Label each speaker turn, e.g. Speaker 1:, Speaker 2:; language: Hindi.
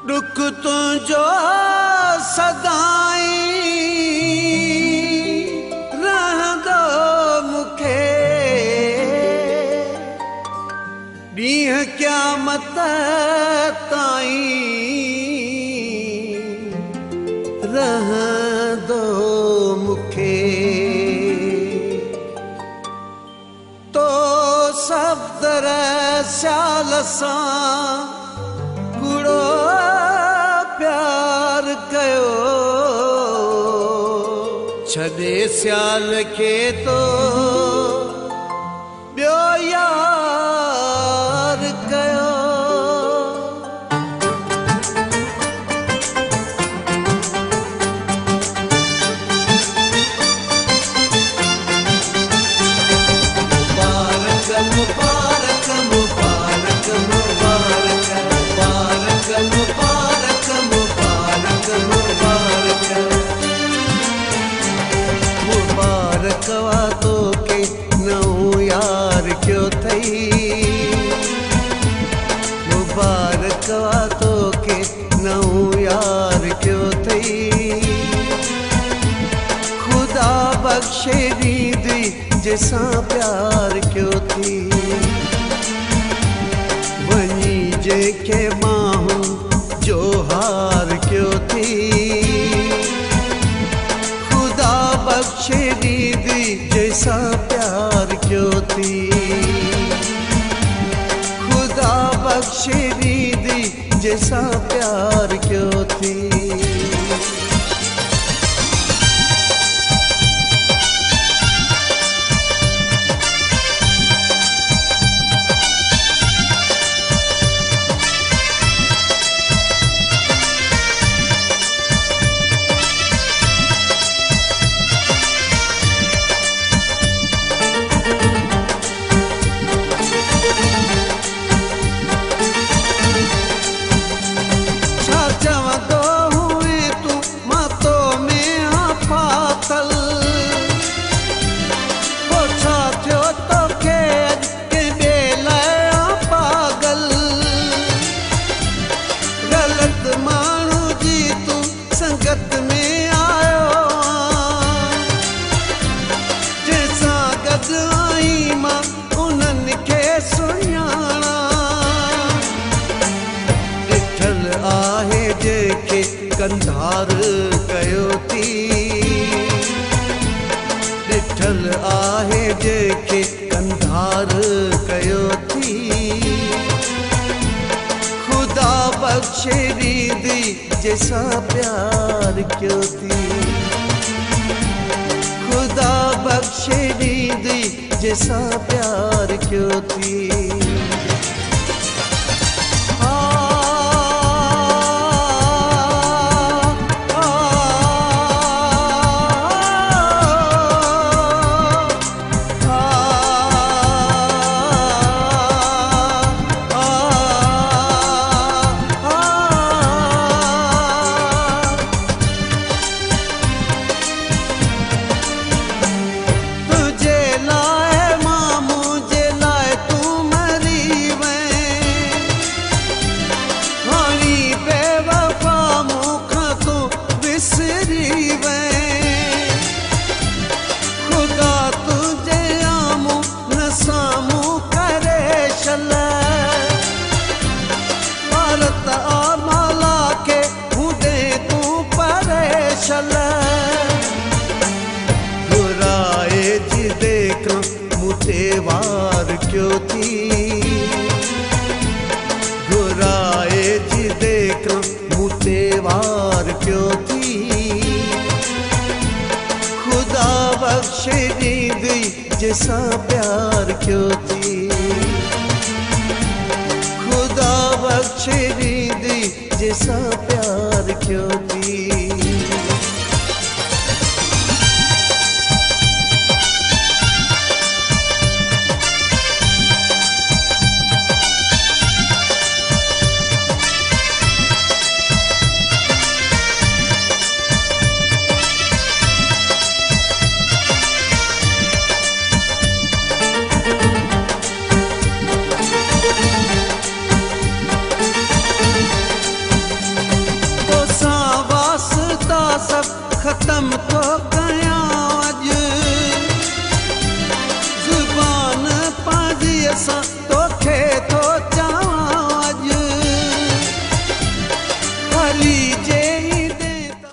Speaker 1: दुख तुझो सदाई रहंदो मुखे ॾींहुं क़यामत ताईं रहंदो मुखे तो सफ़दर स्याल सां कूड़ो प्यार कयो छॾे स्याल खे तो ॿियो यार कयो मुबारक मुबारक मुबारक मुबारक मुबारक मुबारक मुबारक मुबारक वा तोखे नओं यार कयो थई मुबारक वा तोखे नओं यार कयो थई खुदा बख़्शे ॾींदी जंहिंसां प्यार कयो थी वञी जंहिंखे माण्हू जो हार कयो थी खुदा बख़्शे ॾींदी जंहिंसां प्यार कयो थी खुदा बख़्शे ॾींदी जंहिंसां प्यार कयो थी कंधार कयो थी ॾिठल आहे जंहिंखे कंधार कयो थी खुदा बख़्शे ॾींदी जंहिंसां प्यार कयो थी खुदा बख़्शे ॾींदी जंहिंसां प्यार कयो थी वार क्यों थी घुराए जी देख मुते वार क्यों थी खुदा बख़्शे ॾींदी जंहिंसां प्यार क्यों थी खुदा बख़्शे ॾींदी जंहिंसां प्यार क्यों थी असां